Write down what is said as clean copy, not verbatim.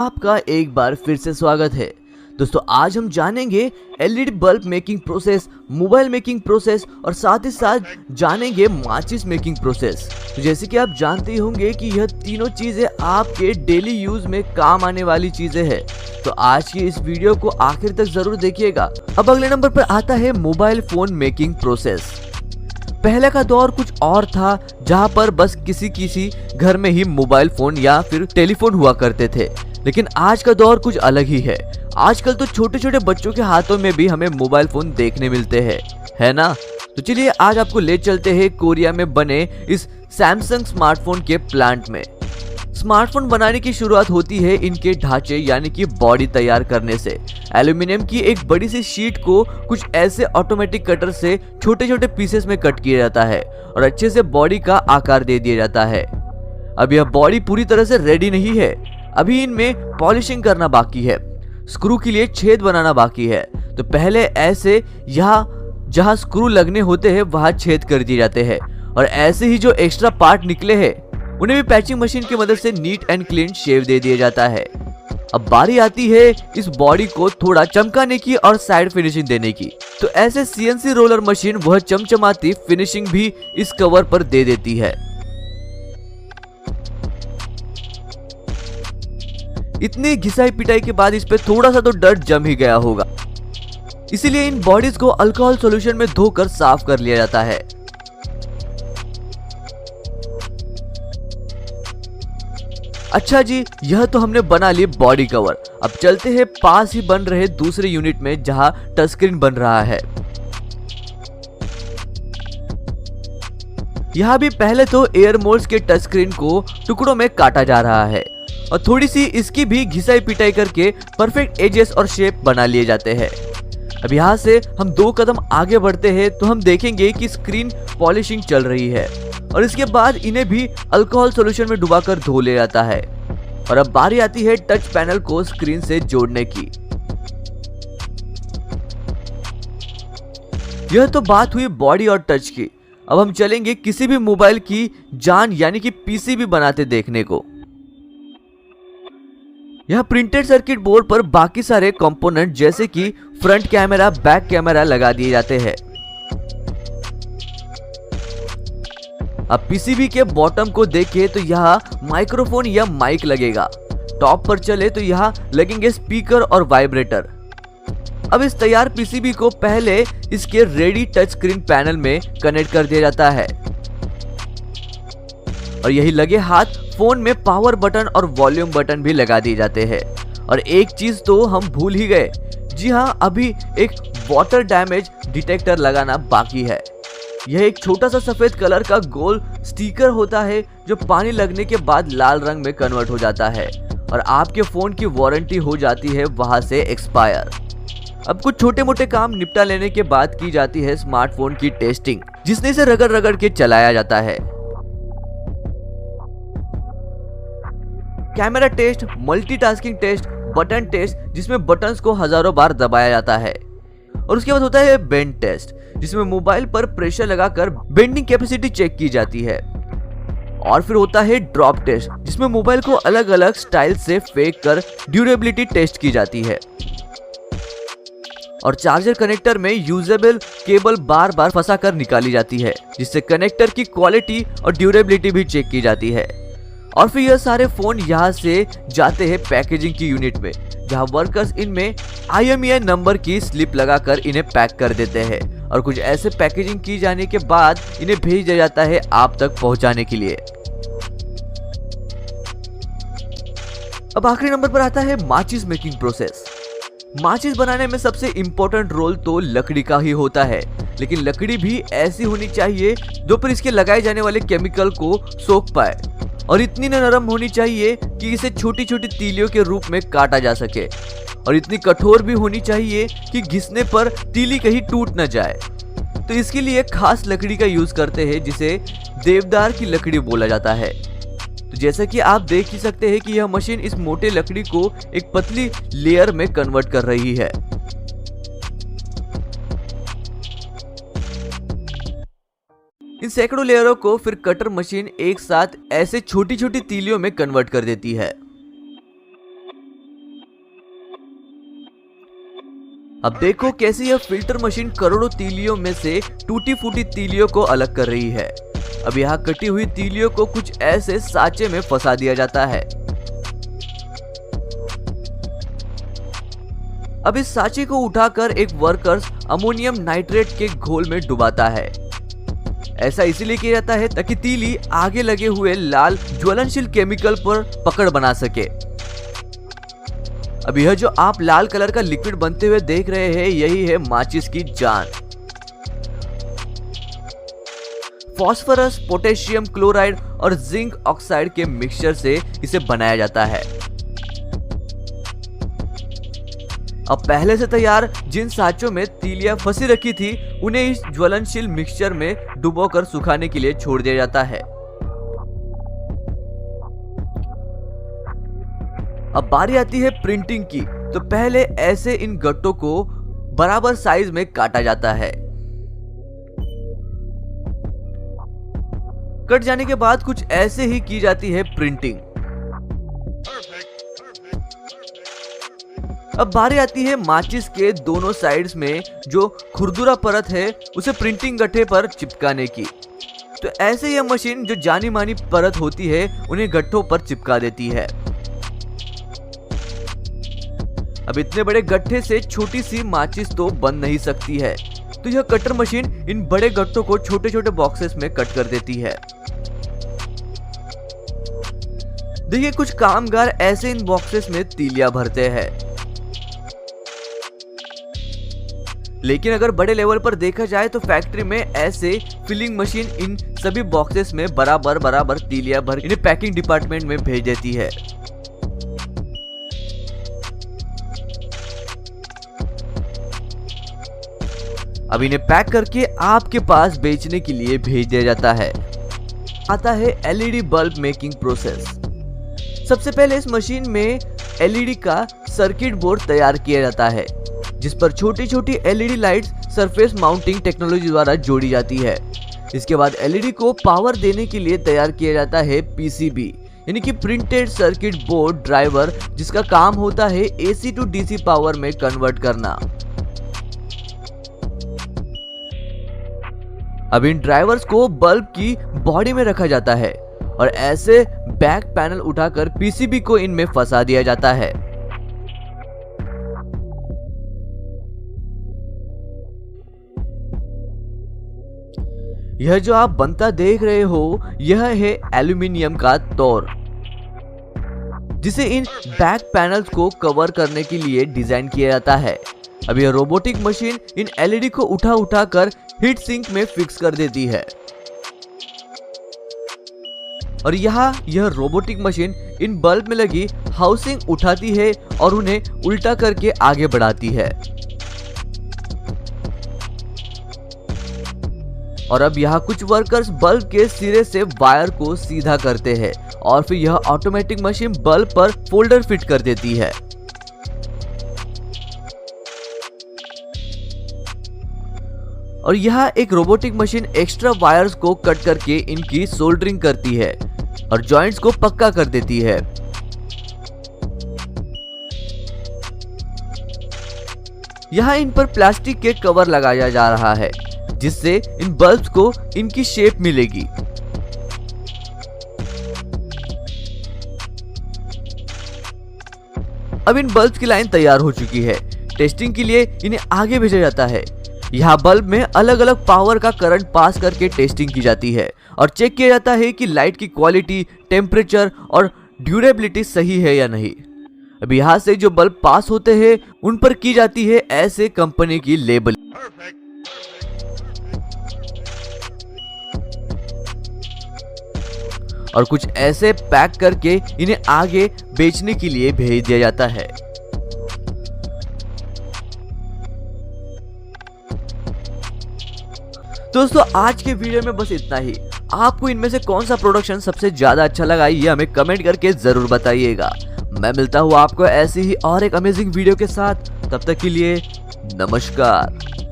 आपका एक बार फिर से स्वागत है। दोस्तों, आज हम जानेंगे LED bulb making process, mobile making process और साथ ही साथ जानेंगे माचिस मेकिंग प्रोसेस। तो जैसे कि आप जानते ही होंगे कि यह तीनों चीजें आपके डेली यूज में काम आने वाली चीजें हैं। तो आज की इस वीडियो को आखिर तक जरूर देखिएगा। अब अगले नंबर पर आता है मोबाइल फोन मेकिंग प्रोसेस। पहले का दौर कुछ और था, जहां पर बस किसी घर में ही मोबाइल फोन या फिर टेलीफोन हुआ करते थे। लेकिन आज का दौर कुछ अलग ही है। आजकल तो छोटे छोटे बच्चों के हाथों में भी हमें मोबाइल फोन देखने मिलते हैं, है ना। तो चलिए आज आपको ले चलते हैं कोरिया में बने इस सैमसंग स्मार्टफोन के प्लांट में। स्मार्टफोन बनाने की शुरुआत होती है इनके ढांचे यानी कि बॉडी तैयार करने से। एल्यूमिनियम की एक बड़ी सी शीट को कुछ ऐसे ऑटोमेटिक कटर से छोटे छोटे पीसेस में कट किया जाता है और अच्छे से बॉडी का आकार दे दिया जाता है। अब यह बॉडी पूरी तरह से रेडी नहीं है, अभी इनमें पॉलिशिंग करना बाकी है, स्क्रू के लिए छेद बनाना बाकी है। तो पहले ऐसे यहाँ जहाँ स्क्रू लगने होते हैं वहां छेद कर दिए जाते हैं और ऐसे ही जो एक्स्ट्रा पार्ट निकले हैं उन्हें भी पैचिंग मशीन की मदद से नीट एंड क्लीन शेप दे दिया जाता है। अब बारी आती है इस बॉडी को थोड़ा चमकाने की और साइड फिनिशिंग देने की। तो ऐसे सीएनसी रोलर मशीन वह चमचमाती फिनिशिंग भी इस कवर पर दे देती है। इतनी घिसाई पिटाई के बाद इस पे थोड़ा सा तो डर्ट जम ही गया होगा, इसीलिए इन बॉडीज को अल्कोहल सॉल्यूशन में धोकर साफ कर लिया जाता है। अच्छा जी, यह तो हमने बना ली बॉडी कवर। अब चलते हैं पास ही बन रहे दूसरे यूनिट में जहां टच स्क्रीन बन रहा है। यहां भी पहले तो एयर मोल्ड्स के टच स्क्रीन को टुकड़ों में काटा जा रहा है और थोड़ी सी इसकी भी घिसाई पिटाई करके परफेक्ट एजेस और शेप बना लिए जाते हैं। अब यहाँ से हम 2 कदम आगे बढ़ते हैं तो हम देखेंगे कि स्क्रीन पॉलिशिंग चल रही है और इसके बाद इन्हें भी अल्कोहल सॉल्यूशन में डुबाकर धो लिया जाता है। और अब बारी आती है टच पैनल को स्क्रीन से जोड़ने की। यह तो बात हुई बॉडी और टच की। अब हम चलेंगे किसी भी मोबाइल की जान यानी कि पीसीबी बनाते देखने को। यह प्रिंटेड सर्किट बोर्ड पर बाकी सारे कंपोनेंट जैसे कि फ्रंट कैमरा, बैक कैमरा लगा दिए जाते हैं। अब पीसीबी के बॉटम को देखें तो यहाँ माइक्रोफोन या माइक लगेगा। टॉप पर चले तो यहाँ लगेंगे स्पीकर और वाइब्रेटर। अब इस तैयार पीसीबी को पहले इसके रेडी टच स्क्रीन पैनल में कनेक्ट कर दिया जाता है और यही लगे हाथ फोन में पावर बटन और वॉल्यूम बटन भी लगा दिए जाते हैं। और एक चीज तो हम भूल ही गए, जी हाँ, अभी एक वाटर डैमेज डिटेक्टर लगाना बाकी है। यह एक छोटा सा सफेद कलर का गोल स्टिकर होता है जो पानी लगने के बाद लाल रंग में कन्वर्ट हो जाता है और आपके फोन की वारंटी हो जाती है वहां से एक्सपायर। अब कुछ छोटे मोटे काम निपटा लेने के बाद की जाती है स्मार्टफोन की टेस्टिंग, जिसमें इसे रगड़ रगड़ के चलाया जाता है। Camera test, multitasking test, button test जिसमें बटन्स को हजारों बार दबाया जाता है और उसके बाद होता है बेंड टेस्ट जिसमें मोबाइल पर प्रेशर लगाकर बेंडिंग कैपेसिटी चेक की जाती है। और फिर होता है ड्रॉप टेस्ट जिसमें मोबाइल को अलग अलग स्टाइल से फेंक कर ड्यूरेबिलिटी टेस्ट की जाती है। और चार्जर कनेक्टर में यूजेबल केबल बार बार फंसा कर निकाली जाती है जिससे कनेक्टर की क्वालिटी और ड्यूरेबिलिटी भी चेक की जाती है। और फिर यह सारे फोन यहाँ से जाते हैं पैकेजिंग की यूनिट में, जहाँ वर्कर्स इनमें IMEI नंबर की स्लिप लगाकर इन्हें पैक कर देते हैं और कुछ ऐसे पैकेजिंग की जाने के बाद इन्हें भेज दिया जाता है आप तक पहुंचाने के लिए। अब आखिरी नंबर पर आता है माचिस मेकिंग प्रोसेस। माचिस बनाने में सबसे इंपॉर्टेंट रोल तो लकड़ी का ही होता है, लेकिन लकड़ी भी ऐसी होनी चाहिए जो पर इसके लगाए जाने वाले केमिकल को सोख पाए और इतनी नरम होनी चाहिए कि इसे छोटी छोटी तीलियों के रूप में काटा जा सके और इतनी कठोर भी होनी चाहिए कि घिसने पर तीली कहीं टूट न जाए। तो इसके लिए खास लकड़ी का यूज करते हैं जिसे देवदार की लकड़ी बोला जाता है। तो जैसा कि आप देख ही सकते हैं कि यह मशीन इस मोटे लकड़ी को एक पतली लेयर में कन्वर्ट कर रही है। इन सैकड़ों लेयरों को फिर कटर मशीन एक साथ ऐसे छोटी छोटी तीलियों में कन्वर्ट कर देती है। अब देखो कैसे यह फिल्टर मशीन करोड़ों तीलियों में से टूटी फूटी तीलियों को अलग कर रही है। अब यहाँ कटी हुई तीलियों को कुछ ऐसे साँचे में फंसा दिया जाता है। अब इस साँचे को उठाकर एक वर्कर्स अमोनियम नाइट्रेट के घोल में डुबाता है। ऐसा इसीलिए किया जाता है ताकि तीली आगे लगे हुए लाल ज्वलनशील केमिकल पर पकड़ बना सके। अब यह जो आप लाल कलर का लिक्विड बनते हुए देख रहे हैं, यही है माचिस की जान। फास्फोरस, पोटेशियम क्लोराइड और जिंक ऑक्साइड के मिक्सचर से इसे बनाया जाता है। अब पहले से तैयार जिन साँचों में तीलियां फंसी रखी थी, उन्हें इस ज्वलनशील मिक्सचर में डुबोकर सुखाने के लिए छोड़ दिया जाता है। अब बारी आती है प्रिंटिंग की। तो पहले ऐसे इन गट्टों को बराबर साइज में काटा जाता है। कट जाने के बाद कुछ ऐसे ही की जाती है प्रिंटिंग। अब बारी आती है माचिस के दोनों साइड्स में जो खुरदुरा परत है उसे प्रिंटिंग गट्ठे पर चिपकाने की। तो ऐसे यह मशीन जो जानी मानी परत होती है उन्हें गट्ठों पर चिपका देती है। अब इतने बड़े गट्ठे से छोटी सी माचिस तो बन नहीं सकती है, तो यह कटर मशीन इन बड़े गट्ठों को छोटे छोटे बॉक्सेस में कट कर देती है। देखिए कुछ कामगार ऐसे इन बॉक्सेस में तीलियां भरते हैं। लेकिन अगर बड़े लेवल पर देखा जाए तो फैक्ट्री में ऐसे फिलिंग मशीन इन सभी बॉक्सेस में बराबर तीलियां भर इन्हें पैकिंग डिपार्टमेंट में भेज देती है। अब इन्हें पैक करके आपके पास बेचने के लिए भेज दिया जाता है। आता है एलईडी बल्ब मेकिंग प्रोसेस। सबसे पहले इस मशीन में एलईडी का सर्किट बोर्ड तैयार किया जाता है, जिस पर छोटी छोटी LED lights surface mounting technology द्वारा जोड़ी जाती है। इसके बाद एलईडी को पावर देने के लिए तैयार किया जाता है पीसीबी, यानी कि प्रिंटेड सर्किट बोर्ड ड्राइवर, जिसका काम होता है एसी टू डीसी पावर में कन्वर्ट करना। अब इन ड्राइवर्स को बल्ब की बॉडी में रखा जाता है और ऐसे बैक पैनल उठाकर पीसीबी को इनमें फंसा दिया जाता है। यह जो आप बनता देख रहे हो, यह है एल्यूमिनियम का तौर, जिसे इन बैक पैनल्स को कवर करने के लिए डिजाइन किया जाता है। अब यह रोबोटिक मशीन इन एलईडी को उठा कर हीट सिंक में फिक्स कर देती है और यहाँ यह रोबोटिक मशीन इन बल्ब में लगी हाउसिंग उठाती है और उन्हें उल्टा करके आगे बढ़ाती है। और अब यहाँ कुछ वर्कर्स बल्ब के सिरे से वायर को सीधा करते हैं और फिर यह ऑटोमेटिक मशीन बल्ब पर फोल्डर फिट कर देती है। और यहाँ एक रोबोटिक मशीन एक्स्ट्रा वायर्स को कट करके इनकी सोल्डरिंग करती है और जॉइंट्स को पक्का कर देती है। यहाँ इन पर प्लास्टिक के कवर लगाया जा रहा है, जिससे इन बल्ब्स को इनकी शेप मिलेगी। अब इन बल्ब्स की लाइन तैयार हो चुकी है। टेस्टिंग के लिए इन्हें आगे भेजा जाता है। यहाँ बल्ब में अलग अलग पावर का करंट पास करके टेस्टिंग की जाती है और चेक किया जाता है कि लाइट की क्वालिटी, टेम्परेचर और ड्यूरेबिलिटी सही है या नहीं। अब यहाँ से जो बल्ब पास होते हैं उन पर की जाती है ऐसे कंपनी की लेबल और कुछ ऐसे पैक करके इन्हें आगे बेचने के लिए भेज दिया जाता है। दोस्तों आज के वीडियो में बस इतना ही। आपको इनमें से कौन सा प्रोडक्शन सबसे ज्यादा अच्छा लगा ये हमें कमेंट करके जरूर बताइएगा। मैं मिलता हूँ आपको ऐसी ही और एक अमेजिंग वीडियो के साथ। तब तक के लिए नमस्कार।